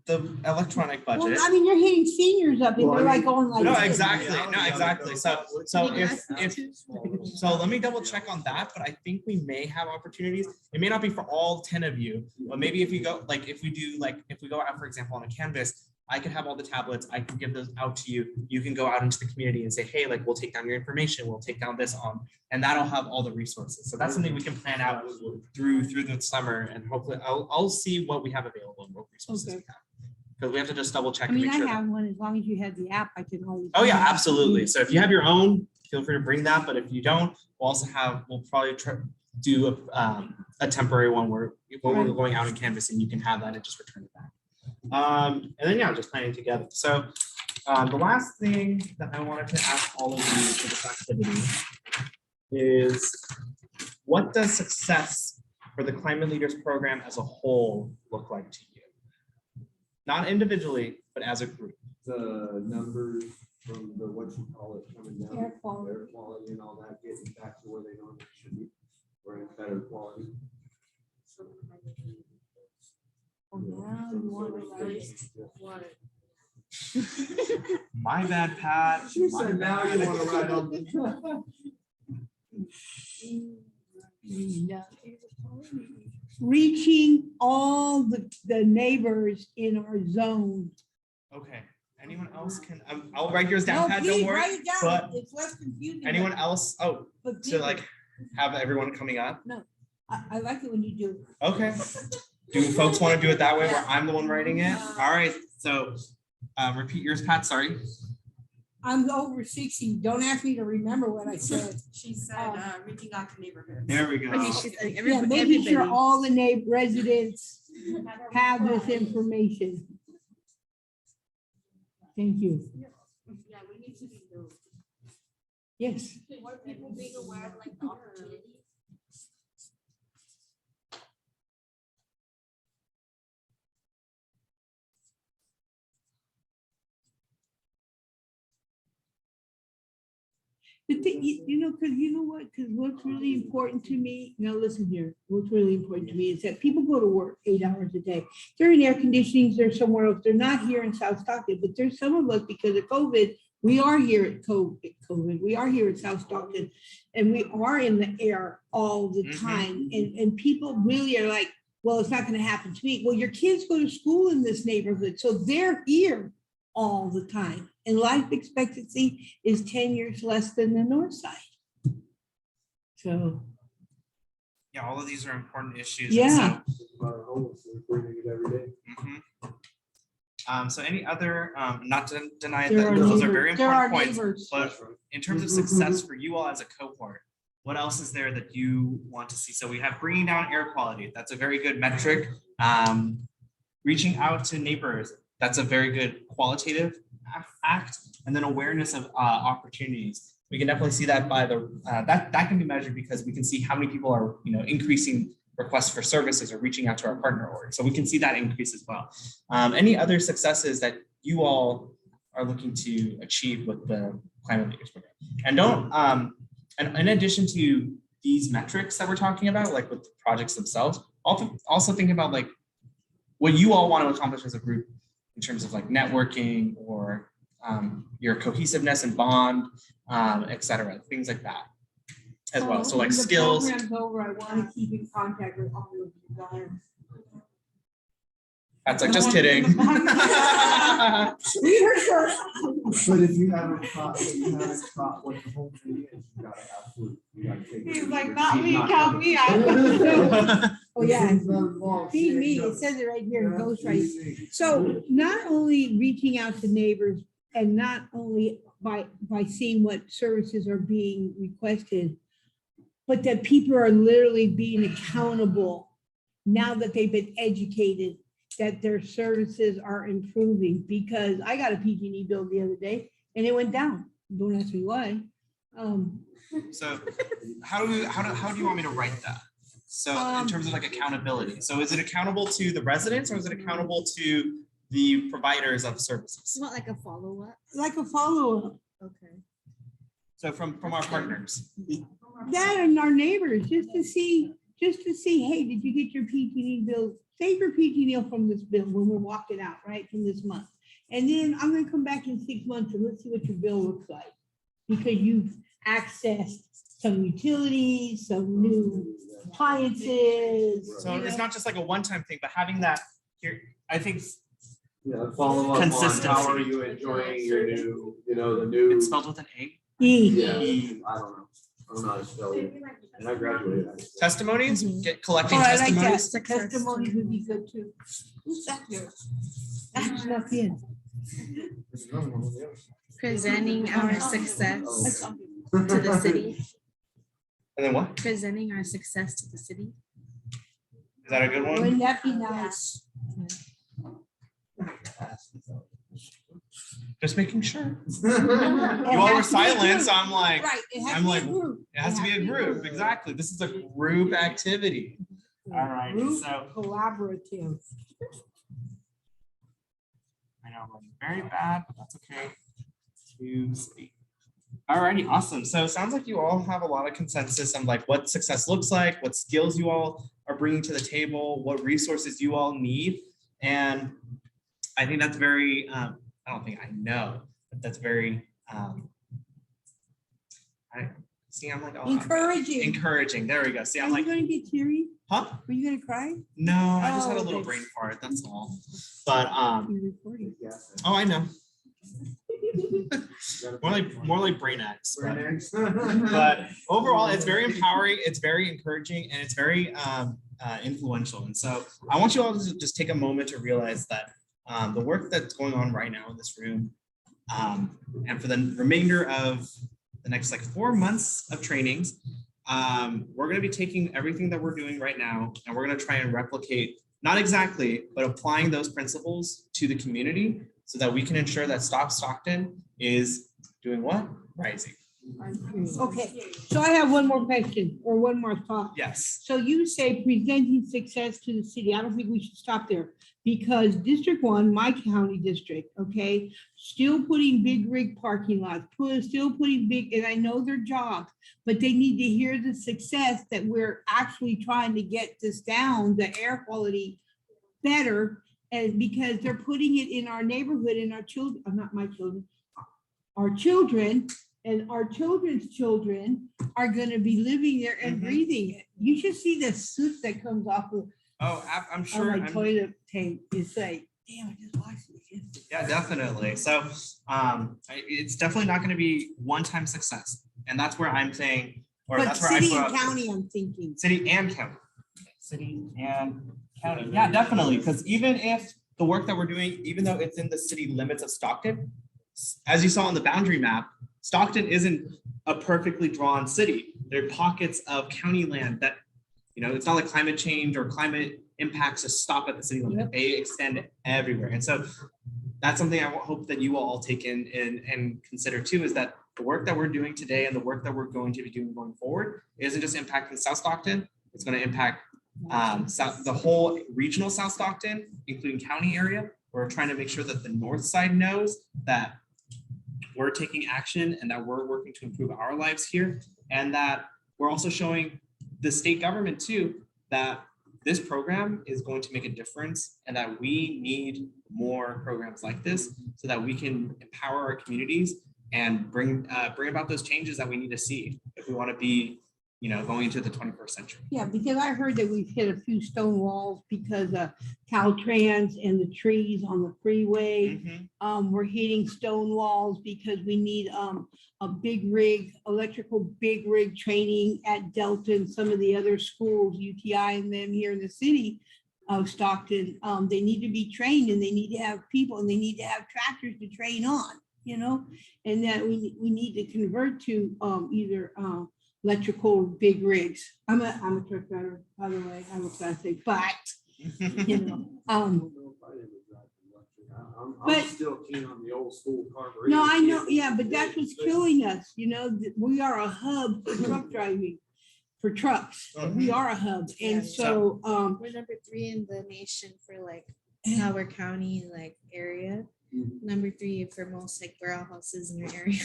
the electronic budget. Well, I mean, you're hitting seniors up and they're like going like. No, this. exactly. No, exactly. So so let me double check on that, but I think we may have opportunities. It may not be for all 10 of you, but maybe if you go, like, if we go out, for example, on a canvas, I can have all the tablets. I can give those out to you. You can go out into the community and say, hey, like, we'll take down your information. We'll take down this on, and that'll have all the resources. So that's something we can plan out through the summer, and hopefully I'll see what we have available and what resources we have. Because we have to just double check. I mean, and I make sure have one, as long as you have the app, I can always. Oh yeah, absolutely. So if you have your own, feel free to bring that. But if you don't, we'll probably do a temporary one where when we're going out and canvassing, you can have that and just return it back. And then yeah, just planning together. So the last thing that I wanted to ask all of you for this activity is, what does success for the Climate Leaders Program as a whole look like to you? Not individually, but as a group. The numbers from the, what you call it, coming down. Air quality. Air quality and all that, getting back to where they normally should be, or in better quality. Oh, now you want to write it. My bad, Pat. She My said, now bad. you want to write on. Reaching all the neighbors in our zone. Okay. Anyone else can? I'll write yours down, No, Pat. please Don't worry. write it down. but It's less confusing. Anyone else? Oh, but to bigger. like have everyone coming up. I like it when you do it. Okay. Do folks want to do it that way where I'm the one writing it? All right. So repeat yours, Pat. Sorry. I'm over 60. Don't ask me to remember what I said. She said, reaching out to neighborhoods. There we go. Yeah, making sure all the neighbor residents have this information. Thank you. Yeah, we need to be known. Yes. More people being aware of like the opportunities. The thing, you know, because you know what, because what's really important to me, now listen here, what's really important to me is that people go to work 8 hours a day. They're in air conditionings, they're somewhere else. They're not here in South Stockton, but there's some of us, because of COVID, we are here at COVID, we are here at South Stockton, and we are in the air all the time. And people really are like, well, it's not going to happen to me. Well, your kids go to school in this neighborhood, so they're here all the time. And life expectancy is 10 years less than the north side. So. Yeah, all of these are important issues. Yeah. Breathing it every day. So any other, not to deny There that are those are neighbors. very There are important points, neighbors. but in terms of success for you all as a cohort, what else is there that you want to see? So we have bringing down air quality. That's a very good metric. Reaching out to neighbors. That's a very good qualitative act. And then awareness of opportunities. We can definitely see that by the, that can be measured because we can see how many people are, increasing requests for services or reaching out to our partner org. So we can see that increase as well. Any other successes that you all are looking to achieve with the Climate Leaders Program? And don't, and in addition to these metrics that we're talking about, like with the projects themselves, also thinking about like what you all want to accomplish as a group in terms of like networking or your cohesiveness and bond, et cetera, things like that as well. So like when the skills. program's over, I want to keep in contact with all of you guys. That's like, just kidding. We heard her. But if you haven't caught what the whole thing is, you gotta have food. You gotta take it. He's like, not me, count me out. Oh, yeah. Feed me, it says it right here, Ghost Right. So not only reaching out to neighbors and not only by seeing what services are being requested, but that people are literally being accountable now that they've been educated, that their services are improving, because I got a PG&E bill the other day and it went down. Don't ask me why. So how do you want me to write that? So in terms of like accountability, so is it accountable to the residents or is it accountable to the providers of services? You want like a follow-up? Like a follow-up, Okay. So from our partners. that and our neighbors, just to see, hey, did you get your PG&E bill? Save your PG&E from this bill when we're walking out, right, from this month. And then I'm gonna come back in 6 months and let's see what your bill looks like. Because you've accessed some utilities, some new appliances. So you it's know? not just like a one-time thing, but having that here, I think Yeah, follow up on Consistency. how are you enjoying your new, the new. it's spelled with an A. Yeah, E. I don't know. I don't know how to spell it. And I graduated. actually. Testimonies, get collecting Oh, I like testimonies. that. Testimonies would be good too. Who's that there? That's not in. There's another one on the other side. Presenting our success to the city. And then what? Presenting our success to the city. Is that a good one? Wouldn't that be nice? Just making sure. You all were silent, so I'm like, Right, it has I'm to like, be a group. it has to be a group, exactly. This is a group activity. All right, Group so collaborative. I know I'm running very bad, but that's okay. 2C. Alrighty, awesome. So it sounds like you all have a lot of consensus on like what success looks like, what skills you all are bringing to the table, what resources you all need. And I think that's very, I don't think I know, but that's very, I'm like, oh, Encouraging. encouraging. There we go. See, Are I'm you like, gonna get teary? huh? Are you gonna cry? No, I just had a Oh, little okay. brain fart, that's all. But, You're recording. Yeah. oh, I know. More like brain X. But, but overall, it's very empowering, it's very encouraging, and it's very influential. And so I want you all to just take a moment to realize that the work that's going on right now in this room, and for the remainder of the next like 4 months of trainings, we're going to be taking everything that we're doing right now, and we're going to try and replicate, not exactly, but applying those principles to the community so that we can ensure that Stockton is doing what? Rising. Okay, so I have one more question or one more thought. Yes. So you say presenting success to the city. I don't think we should stop there because District 1, my county district, okay, still putting big rig parking lots, still putting big, and I know their job, but they need to hear the success that we're actually trying to get this down, the air quality better, and because they're putting it in our neighborhood, in our children, not my children, our children. And our children's children are gonna be living there and Mhm. breathing it. You should see the soot that comes off of Oh, I'm sure. my toilet tank. It's like, damn, I just washed it. Yeah, definitely. So it's definitely not going to be one-time success. And that's where I'm saying, or But that's where city I and county, I'm thinking. City and county. City and county. Yeah, definitely. Because even if the work that we're doing, even though it's in the city limits of Stockton, as you saw on the boundary map, Stockton isn't a perfectly drawn city. There are pockets of county land that, it's not like climate change or climate impacts just stop at the city limit. Yep. They extend everywhere. And so that's something I hope that you all take in and consider too, is that the work that we're doing today and the work that we're going to be doing going forward isn't just impacting South Stockton. It's going to impact the whole regional South Stockton, including county area. We're trying to make sure that the north side knows that we're taking action and that we're working to improve our lives here, and that we're also showing the state government too that this program is going to make a difference and that we need more programs like this so that we can empower our communities and bring about those changes that we need to see if we want to be going into the 21st century. Yeah, because I heard that we've hit a few stone walls because of Caltrans and the trees on the freeway. We're hitting stone walls because we need a big rig, electrical big rig training at Delta and some of the other schools, UTI and them here in the city of Stockton. They need to be trained and they need to have people and they need to have tractors to train on, and that we need to convert to either electrical big rigs. I'm a truck driver, by the way, I'm a class A, but I'm But- still keen on the old school carburetor. no, I know, yeah, but that's what's killing us, we are a hub for truck driving, for trucks. We are a hub. And so, We're number 3 in the nation for like Howard County like area. Number 3 for most like warehouses in your area.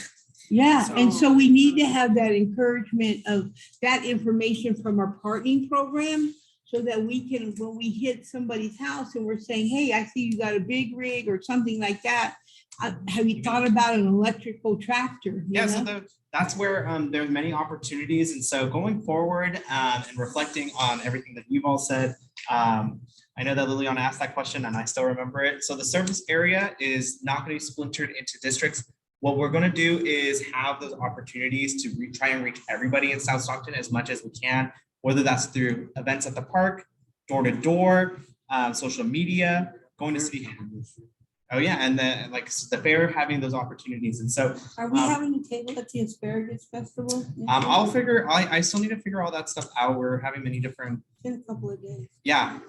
yeah, and so we need to have that encouragement of that information from our partnering program so that we can, when we hit somebody's house and we're saying, hey, I see you got a big rig or something like that. Have you thought about an electrical tractor? Yeah, so that's where there's many opportunities. And so going forward and reflecting on everything that you've all said, I know that Liliana asked that question and I still remember it. So the service area is not going to be splintered into districts. What we're going to do is have those opportunities to try and reach everybody in South Stockton as much as we can, whether that's through events at the park, door to door, social media, going to city. Oh yeah, and then like the fair having those opportunities. And so Are we having a table at the Asparagus Festival? I still need to figure all that stuff out. We're having many different, In a couple of days. well,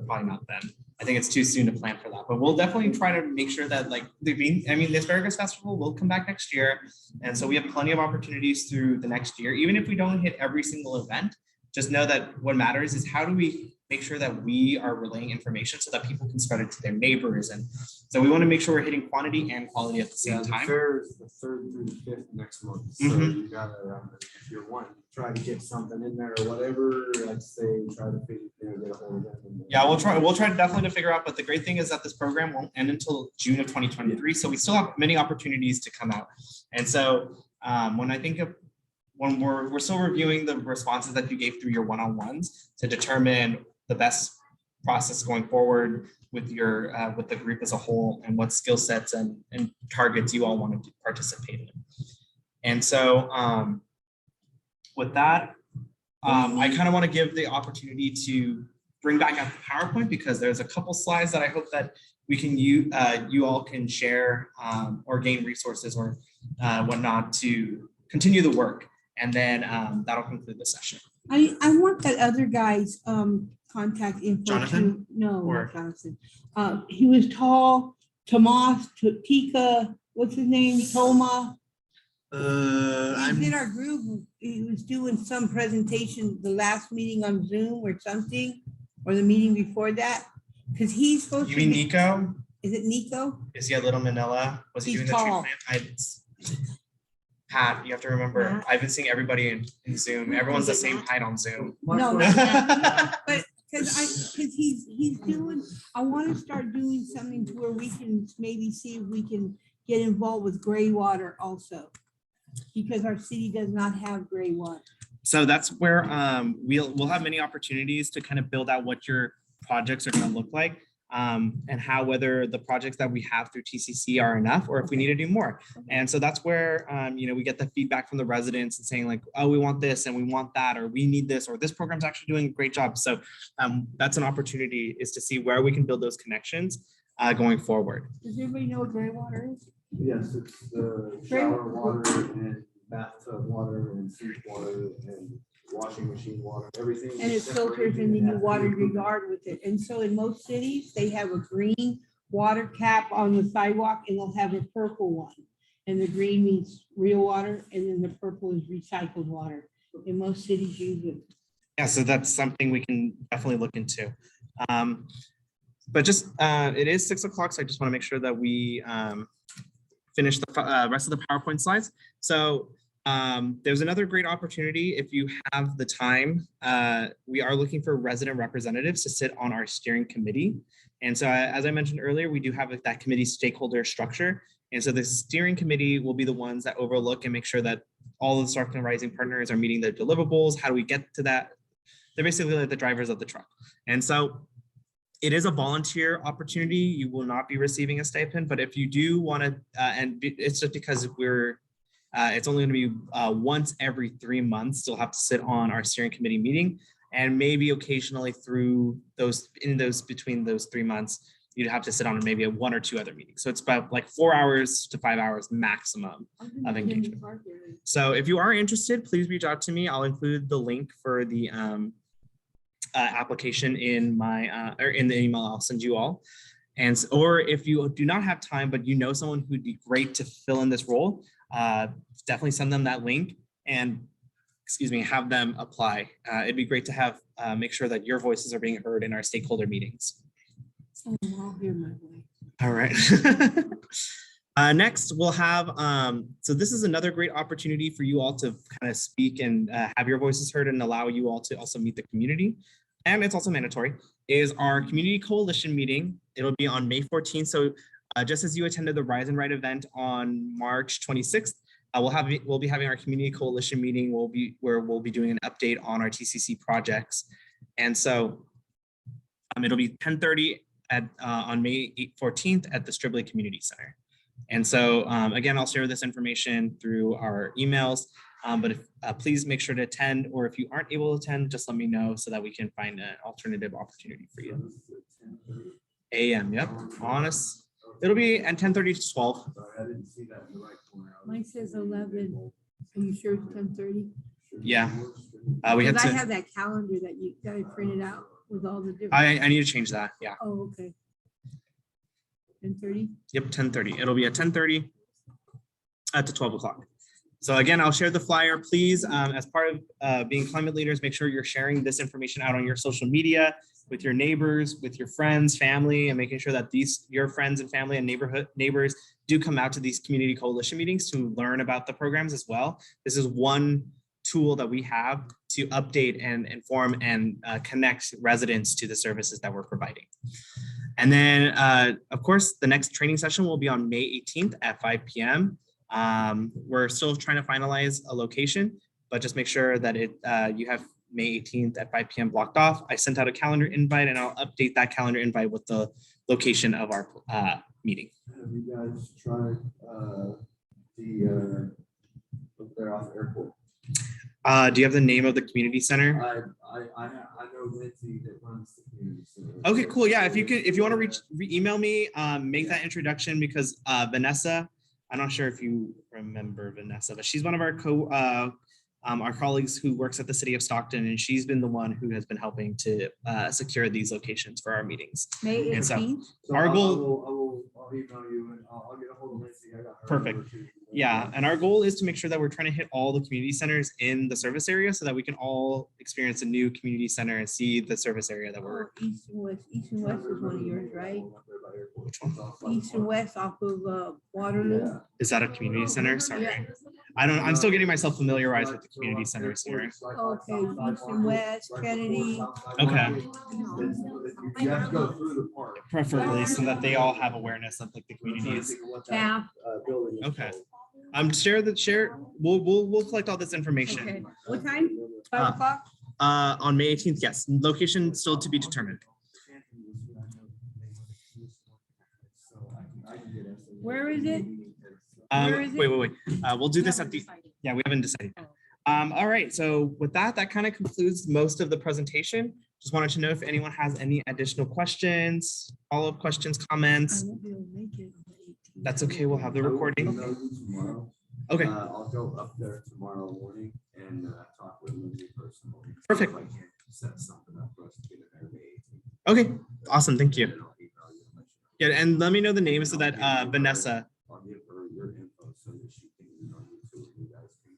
probably not then. I think it's too soon to plan for that, but we'll definitely try to make sure that the Asparagus Festival will come back next year. And so we have plenty of opportunities through the next year. Even if we don't hit every single event, just know that what matters is how do we make sure that we are relaying information so that people can spread it to their neighbors. And so we want to make sure we're hitting quantity and quality at the same The time. fair is the 3rd through the 5th next month. So you gotta, if you're wanting to try to get something in there or whatever, like say, try to get a hold of them. Yeah, we'll try definitely to figure out, but the great thing is that this program won't end until June of 2023. So we still have many opportunities to come out. And so when we're still reviewing the responses that you gave through your one-on-ones to determine the best process going forward with your with the group as a whole and what skill sets and targets you all want to participate in. And so with that, I kind of want to give the opportunity to bring back out the PowerPoint because there's a couple slides that I hope that we can you all can share or gain resources or whatnot to continue the work. And then that'll conclude the session. I want that other guy's contact info. Jonathan? No, Or- not Jonathan. He was tall, Tomas, Tika, what's his name? Toma. He was in our group. He was doing some presentation, the last meeting on Zoom or something, or the meeting before that. Because he's supposed You to mean be, Nico? is it Nico? Is he a little Manila? Was he He's doing the tall. treatment? Pat, you have to remember, Matt. I've been seeing everybody in Zoom. Everyone's the same height on Zoom. No, but because he's doing, I want to start doing something to where we can maybe see if we can get involved with gray water also. Because our city does not have gray water. So that's where we'll have many opportunities to kind of build out what your projects are going to look like. And how whether the projects that we have through TCC are enough or if we need to do more. And so that's where, we get the feedback from the residents and saying like, oh, we want this and we want that, or we need this, or this program's actually doing a great job. So that's an opportunity is to see where we can build those connections going forward. Does everybody know what gray water is? Yes, it's the shower water and bathtub water and sink water and washing machine water, everything. And it filters and then you water your yard with it. And so in most cities, they have a green water cap on the sidewalk and they'll have a purple one. And the green means real water and then the purple is recycled water. And most cities use it. Yeah, so that's something we can definitely look into. But just, it is 6 o'clock, so I just want to make sure that we finish the rest of the PowerPoint slides. So there's another great opportunity if you have the time. We are looking for resident representatives to sit on our steering committee. And so as I mentioned earlier, we do have that committee stakeholder structure. And so the steering committee will be the ones that overlook and make sure that all of the Stockton Rising partners are meeting their deliverables. How do we get to that? They're basically like the drivers of the truck. And so it is a volunteer opportunity. You will not be receiving a stipend, but if you do want to, it's just because it's only going to be once every 3 months. You'll have to sit on our steering committee meeting, and maybe occasionally between those 3 months, you'd have to sit on maybe 1 or 2 other meetings. So it's about like 4 hours to 5 hours maximum of engagement. So if you are interested, please reach out to me. I'll include the link for the application in my or in the email I'll send you all. And or if you do not have time, but you know someone who'd be great to fill in this role, definitely send them that link and have them apply. It'd be great to have make sure that your voices are being heard in our stakeholder meetings. Oh, I'll hear my voice. All right. Next, we'll have, so this is another great opportunity for you all to kind of speak and have your voices heard and allow you all to also meet the community. And it's also mandatory, is our community coalition meeting. It'll be on May 14th. So just as you attended the Rise and Ride event on March 26th, we'll be having our community coalition meeting. Where we'll be doing an update on our TCC projects. And so it'll be 10:30 on May 14th at the Stribley Community Center. And so again, I'll share this information through our emails, but please make sure to attend, or if you aren't able to attend, just let me know so that we can find an alternative opportunity for you. AM, yep, honest. It'll be at 10:30 to 12. Mine says 11. Are you sure it's 10:30? Yeah. We had Because I to, have that calendar that you guys printed out with all the different. I need to change that, yeah. Oh, okay. 10:30? Yep, 10:30. It'll be at 10:30 to 12 o'clock. So again, I'll share the flyer. Please, as part of being climate leaders, make sure you're sharing this information out on your social media with your neighbors, with your friends, family, and making sure that your friends and family and neighbors do come out to these community coalition meetings to learn about the programs as well. This is one tool that we have to update and inform and connect residents to the services that we're providing. And then, of course, the next training session will be on May 18th at 5 p.m. We're still trying to finalize a location, but just make sure that you have May 18th at 5 p.m. blocked off. I sent out a calendar invite, and I'll update that calendar invite with the location of our meeting. Have you guys tried the up there off the airport? Do you have the name of the community center? I know Lindsay that runs the community center. Okay, cool. Yeah, if you want to email me, make that introduction, because Vanessa, I'm not sure if you remember Vanessa, but she's one of our colleagues who works at the city of Stockton, and she's been the one who has been helping to secure these locations for our meetings. May And so 18th? our goal, I'll email you and I'll get a hold of Lindsay. I got her Perfect. number too. yeah, and our goal is to make sure that we're trying to hit all the community centers in the service area so that we can all experience a new community center and see the service area that we're. East and West. East and West is one of yours, right? Which one? East and West off of Waterloo. Yeah. Is that a community center? Sorry. Yeah. I'm still getting myself familiarized with the community centers here. Okay, East and West, Kennedy. Okay. You have to go through the park. Preferably so that they all have awareness of like the communities. Yeah. Okay. Share. We'll collect all this information. Okay. What time? 5 o'clock? On May 18th, yes. Location still to be determined. Where is it? Where is it? Wait. We'll do this at the, yeah, we haven't decided. All right, so with that kind of concludes most of the presentation. Just wanted to know if anyone has any additional questions, follow-up questions, comments. I won't be able to make it on the 18th. That's okay, we'll have the recording. Okay. I'll go up there tomorrow morning and talk with Lindsay personally. Perfect. If I can set something up for us to get it there May 18th. Okay, awesome, thank you. And I'll email you and let Yeah, you know. and let me know the names so that Vanessa. I'll give her your info so that she can, you two of you guys can,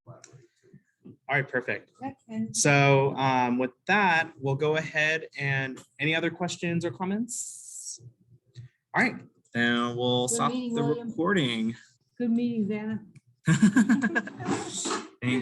collaborate too. All right, perfect. Okay. So with that, we'll go ahead and any other questions or comments? All right, then we'll Good stop meeting, the William. recording. Good meeting, Vanna. Thank you.